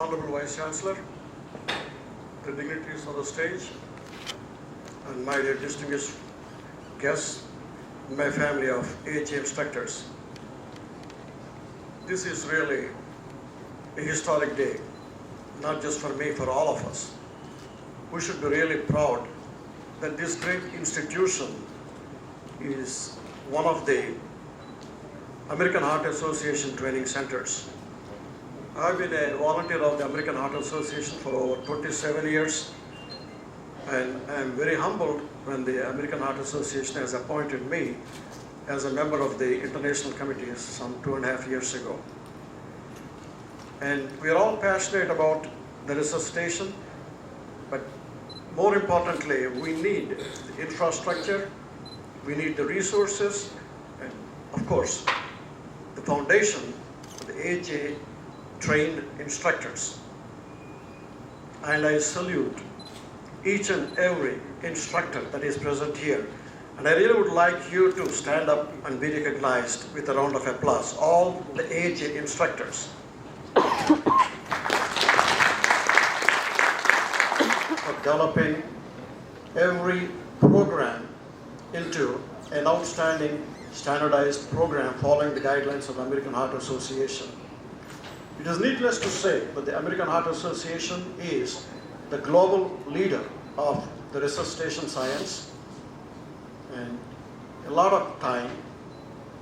Honorable Vice Chancellor, the dignitaries on the stage, and my dear distinguished guests, my family of AHA instructors. This is really a historic day, not just for me, for all of us. We should be really proud that this great institution is one of the American Heart Association training centers. I've been a volunteer of the American Heart Association for over 27 years, and I'm very humbled when the American Heart Association has appointed me as a member of the international committee some 2.5 years ago. And we're all passionate about the resuscitation, but more importantly, we need the infrastructure, we need the resources, and of course, the foundation of the AHA trained instructors. And I salute each and every instructor that is present here. And I really would like you to stand up and be recognized with a round of applause, all the AHA instructors. For developing every program into an outstanding standardized program following the guidelines of the American Heart Association. It is needless to say that the American Heart Association is the global leader of the resuscitation science, and a lot of time,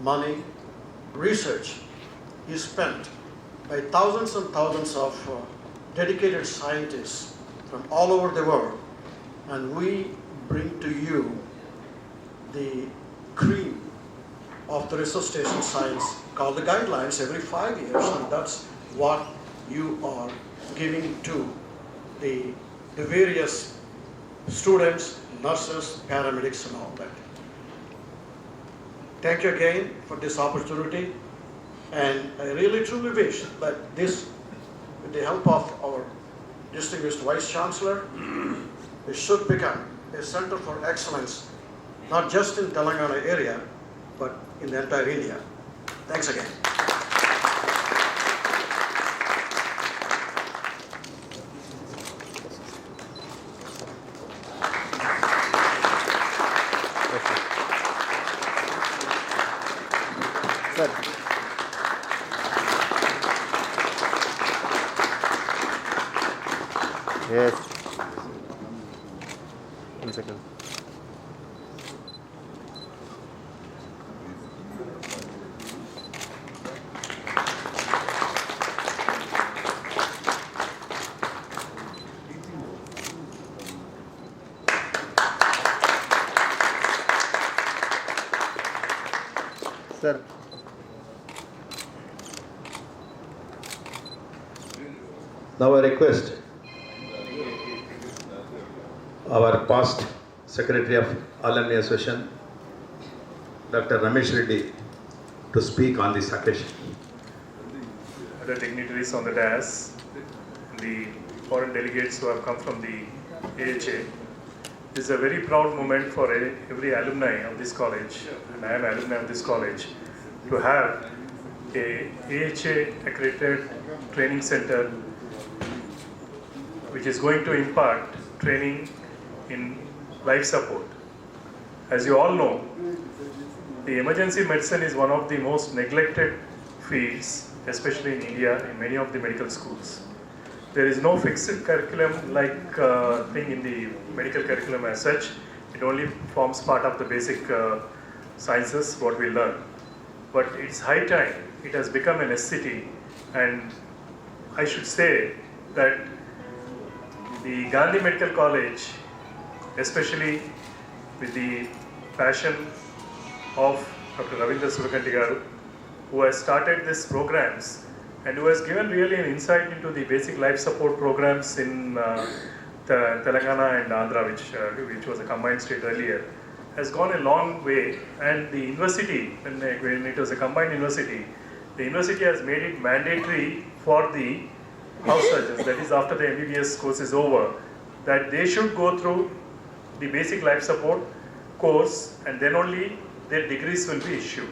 money, research is spent by thousands and thousands of dedicated scientists from all over the world, and we bring to you the cream of the resuscitation science called the guidelines every 5 years, and that's what you are giving to the various students, nurses, paramedics, and all that. Thank you again for this opportunity, and I really truly wish that this, with the help of our distinguished Vice Chancellor, it should become a center for excellence, not just in Telangana area, but in the entire India. Thanks again. Sir. Yes. 1 second. Sir. Now I request our past Secretary of Alumni Association, Dr. Ramesh Reddy, to speak on this occasion. Other dignitaries on the dais, the foreign delegates who have come from the AHA. This is a very proud moment for every alumni of this college, and I am an alumni of this college, to have a AHA accredited training center which is going to impart training in life support. As you all know, the emergency medicine is one of the most neglected fields, especially in India, in many of the medical schools. There is no fixed curriculum like thing in the medical curriculum as such. It only forms part of the basic sciences, what we learn. But it's high time, it has become a necessity, and I should say that the Gandhi Medical College, especially with the passion of Dr. Ravindra Surakanti Garu, who has started these programs and who has given really an insight into the basic life support programs in Telangana and Andhra, which was a combined state earlier, has gone a long way. And the university, when it was a combined university, the university has made it mandatory for the house surgeons, that is after the MBBS course is over, that they should go through the basic life support course, and then only their degrees will be issued.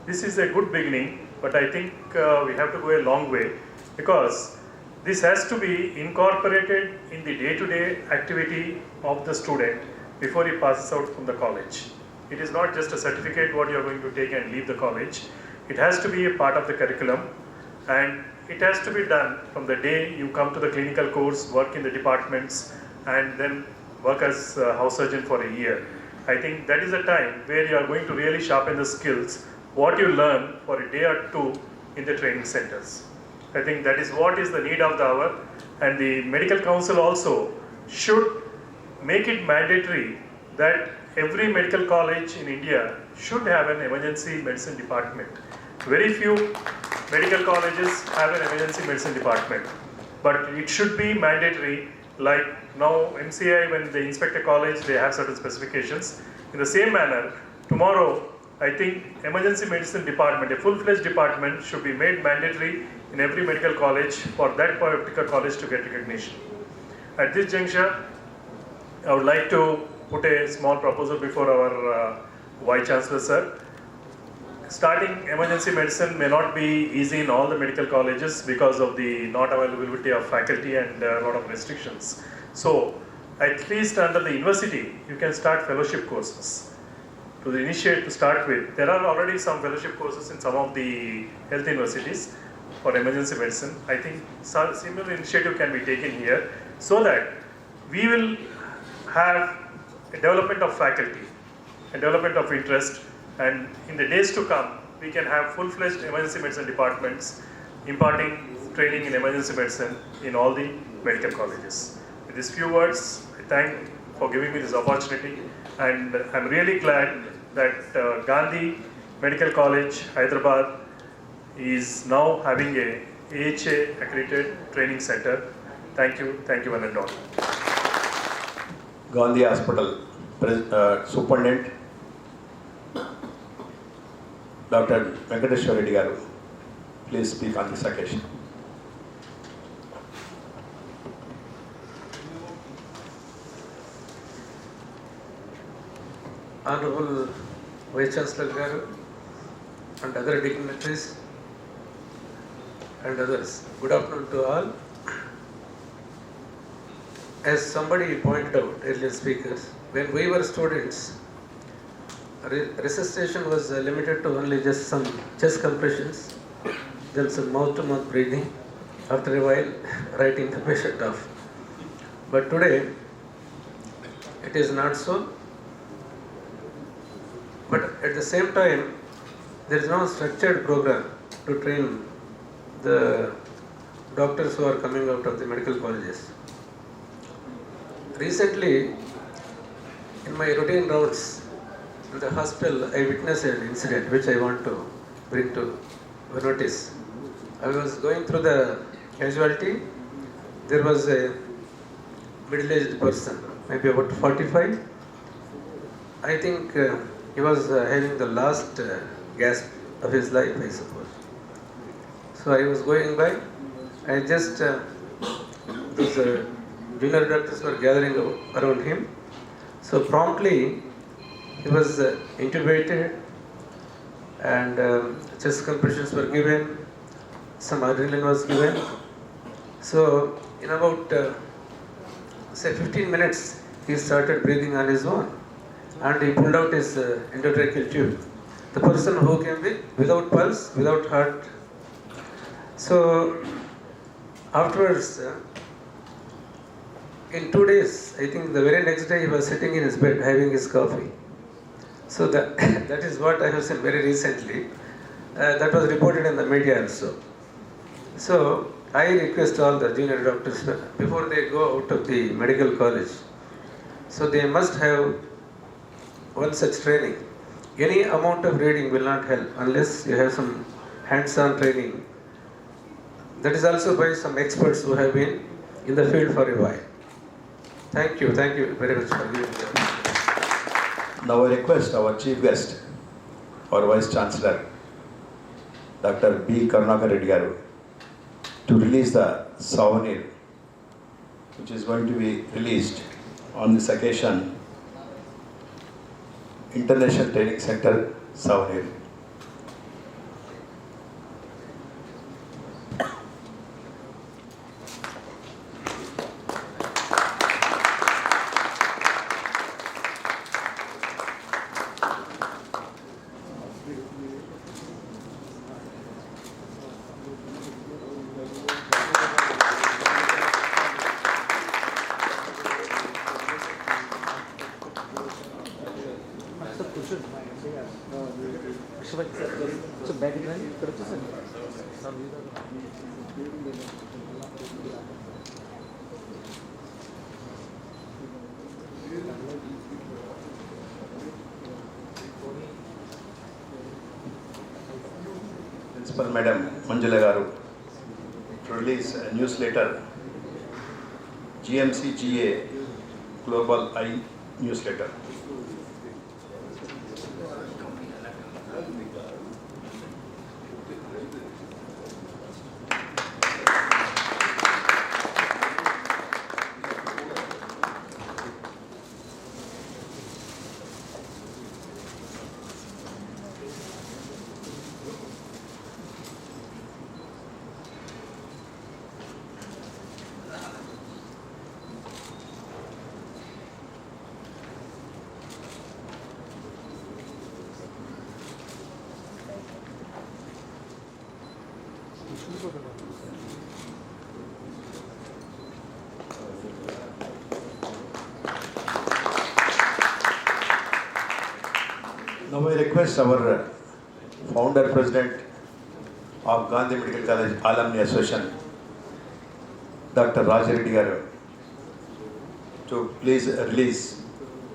This is a good beginning, but I think we have to go a long way, because this has to be incorporated in the day-to-day activity of the student before he passes out from the college. It is not just a certificate what you are going to take and leave the college. It has to be a part of the curriculum, and it has to be done from the day you come to the clinical course, work in the departments, and then work as a house surgeon for a year. I think that is a time where you are going to really sharpen the skills, what you learn for a day or two in the training centers. I think that is what is the need of the hour, and the medical council also should make it mandatory that every medical college in India should have an emergency medicine department. Very few medical colleges have an emergency medicine department, but it should be mandatory. Like now MCI, when they inspect a college, they have certain specifications. In the same manner, tomorrow I think emergency medicine department, a full-fledged department, should be made mandatory in every medical college for that particular college to get recognition. At this juncture, I would like to put a small proposal before our Vice Chancellor, sir. Starting emergency medicine may not be easy in all the medical colleges because of the not availability of faculty and a lot of restrictions. So, at least under the university, you can start fellowship courses. To initiate, to start with, there are already some fellowship courses in some of the health universities for emergency medicine. I think some similar initiative can be taken here so that we will have a development of faculty, a development of interest, and in the days to come, we can have full-fledged emergency medicine departments imparting training in emergency medicine in all the medical colleges. With these few words, I thank for giving me this opportunity, and I'm really glad that Gandhi Medical College, Hyderabad, is now having a AHA accredited training center. Thank you one and all. Gandhi Hospital Superintendent Dr. Venkateshwar Reddy garu, please speak on this occasion. Honorable Vice Chancellor garu and other dignitaries and others, good afternoon to all. As somebody pointed out, earlier speakers, when we were students, resuscitation was limited to only just some chest compressions, then some mouth-to-mouth breathing, after a while writing the patient off. But today, it is not so. But at the same time, there is no structured program to train the doctors who are coming out of the medical colleges. Recently, in my routine rounds in the hospital, I witnessed an incident which I want to bring to your notice. I was going through the casualty. There was a middle-aged person, maybe about 45. I think he was having the last gasp of his life, I suppose. So I was going by. I just, those junior doctors were gathering around him. So promptly, he was intubated and chest compressions were given, some adrenaline was given. So in about, say 15 minutes, he started breathing on his own and he pulled out his endotracheal tube. The person who came without pulse, without heart. So afterwards, in 2 days, I think the very next day he was sitting in his bed having his coffee. So that is what I have seen very recently. That was reported in the media also. So I request all the junior doctors, before they go out of the medical college, so they must have one such training. Any amount of reading will not help unless you have some hands-on training. That is also by some experts who have been in the field for a while. Thank you very much for giving me. Now I request our chief guest, our Vice Chancellor, Dr. B. Karunakar Reddy garu, to release the souvenir, which is going to be released on this occasion, International Training Center souvenir. Principal Madam Manjula Garu to release a newsletter, GMC GA Global I newsletter. Now I request our founder president of Gandhi Medical College Alumni Association, Dr. Rajareddy Garu, to please release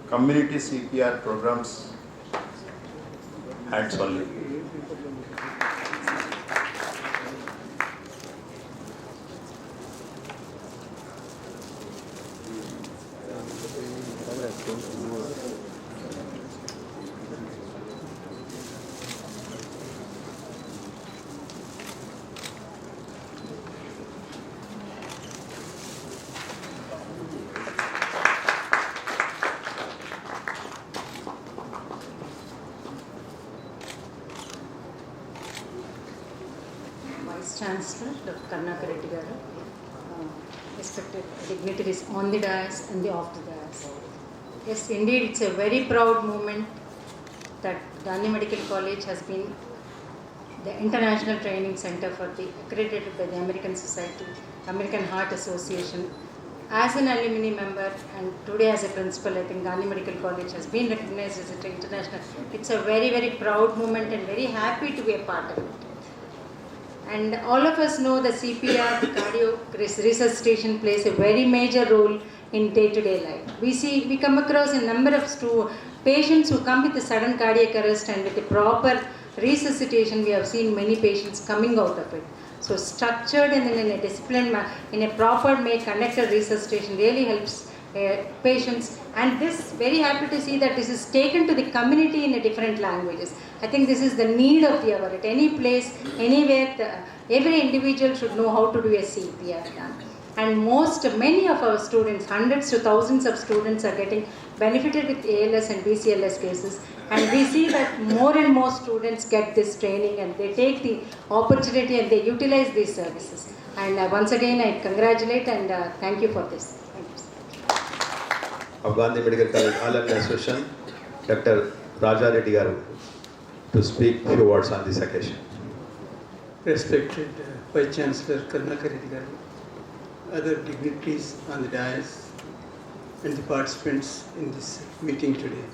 community CPR programs hands only. Vice Chancellor Dr. Karnaka Reddy Garu, respected dignitaries on the dais and the off the dais. Yes, indeed, it's a very proud moment that Gandhi Medical College has been the international training center for the accredited by the American Society, American Heart Association. As an alumni member and today as a principal, I think Gandhi Medical College has been recognized as an international. It's a very, very proud moment and very happy to be a part of it. And all of us know the CPR, the cardio resuscitation plays a very major role in day-to-day life. We come across a number of patients who come with a sudden cardiac arrest, and with the proper resuscitation, we have seen many patients coming out of it. So structured and in a disciplined, in a proper way conducted resuscitation really helps patients. And this, very happy to see that this is taken to the community in a different languages. I think this is the need of the hour. At any place, anywhere, every individual should know how to do a CPR. And many of our students, hundreds to thousands of students are getting benefited with ALS and BCLS cases. And we see that more and more students get this training and they take the opportunity and they utilize these services. And once again, I congratulate and thank you for this. Thank you. Of Gandhi Medical College Alumni Association, Dr. Rajareddy Garu, to speak few words on this occasion. Respected Vice Chancellor Karnaka Reddy Garu, other dignitaries on the dais, and the participants in this meeting today.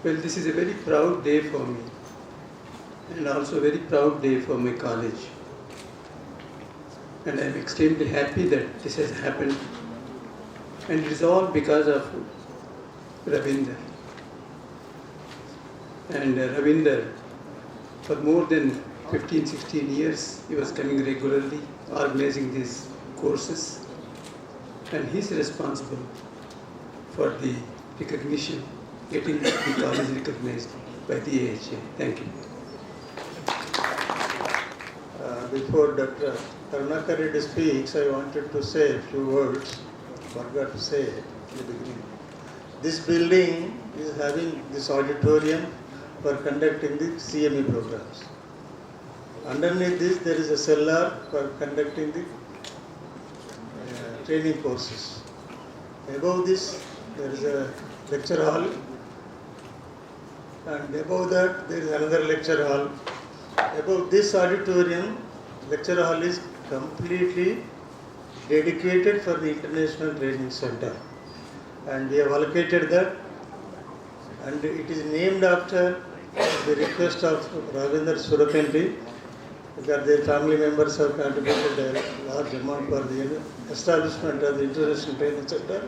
Well, this is a very proud day for me, and also a very proud day for my college. And I am extremely happy that this has happened, and it is all because of Ravinder. And Ravinder, for more than 15-16 years, he was coming regularly, organizing these courses, and he is responsible for the recognition, getting the college recognized by the AHA. Thank you. Before Dr. Karnaka Reddy speaks, I wanted to say a few words. Forgot to say it in the beginning. This building is having this auditorium for conducting the CME programs. Underneath this, there is a cellar for conducting the training courses. Above this, there is a lecture hall, and above that, there is another lecture hall. Above this auditorium, lecture hall is completely dedicated for the International Training Center, and we have allocated that, and it is named after the request of Ravinder Surakanti, because their family members have contributed a large amount for the establishment of the International Training Center.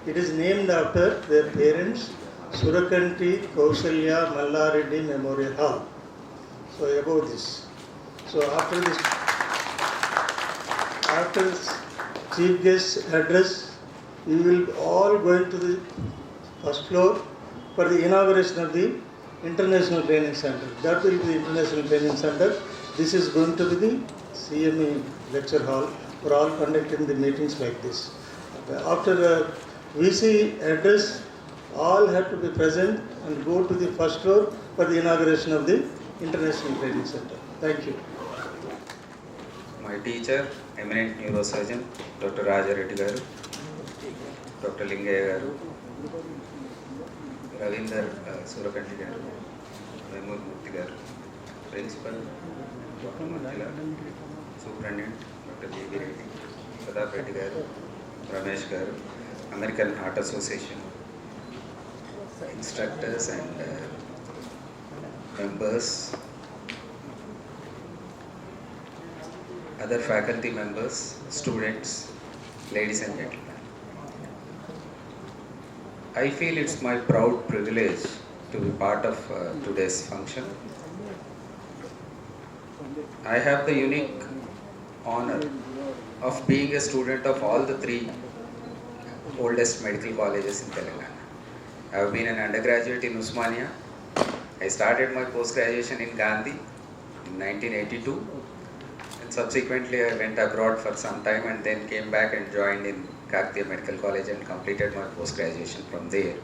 It is named after their parents, Surakanti Kausalya Mallareddy Memorial Hall. So above this. So after this chief guest address, we will all go into the first floor for the inauguration of the International Training Center. That will be the International Training Center. This is going to be the CME lecture hall for all conducting the meetings like this. After the VC address, all have to be present and go to the first floor for the inauguration of the International Training Center. Thank you. My teacher, eminent neurosurgeon, Dr. Raja Reddy garu, Dr. Lingaya garu, Ravinder Surakanti garu, Memur Murthy garu, Principal, Dr. Matila, Superintendent, Dr. J.B. Reddy, Pradap Reddy garu, Ramesh garu, American Heart Association, instructors and members, other faculty members, students, ladies and gentlemen. I feel it's my proud privilege to be part of today's function. I have the unique honor of being a student of all the three oldest medical colleges in Telangana. I have been an undergraduate in Usmania. I started my post-graduation in Gandhi in 1982. And subsequently I went abroad for some time and then came back and joined in Kakatiya Medical College and completed my post-graduation from there.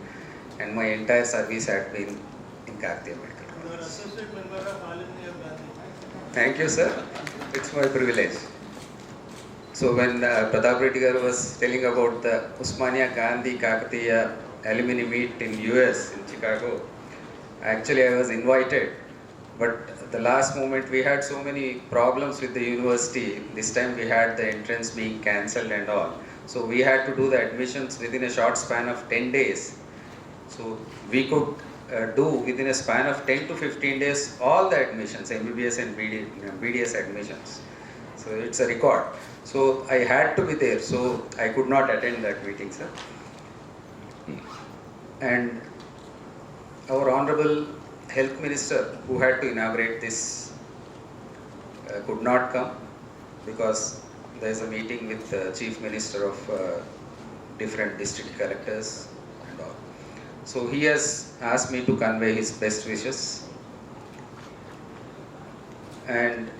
And my entire service had been in Kakatiya Medical College. You are associate member of Alumni of Gandhi. Thank you, sir. It's my privilege. So when Pradap Reddy garu was telling about the Usmania Gandhi Kakatiya alumni meet in US, in Chicago, actually I was invited, but the last moment we had so many problems with the university. This time we had the entrance being cancelled and all. So we had to do the admissions within a short span of 10 days. So we could do within a span of 10 to 15 days all the admissions, MBBS and BDS admissions. So it's a record. So I had to be there, so I could not attend that meeting, sir. And our Honorable Health Minister, who had to inaugurate this, could not come because there is a meeting with the Chief Minister of different district collectors and all. So he has asked me to convey his best wishes. And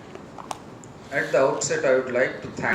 at the outset, I would like to thank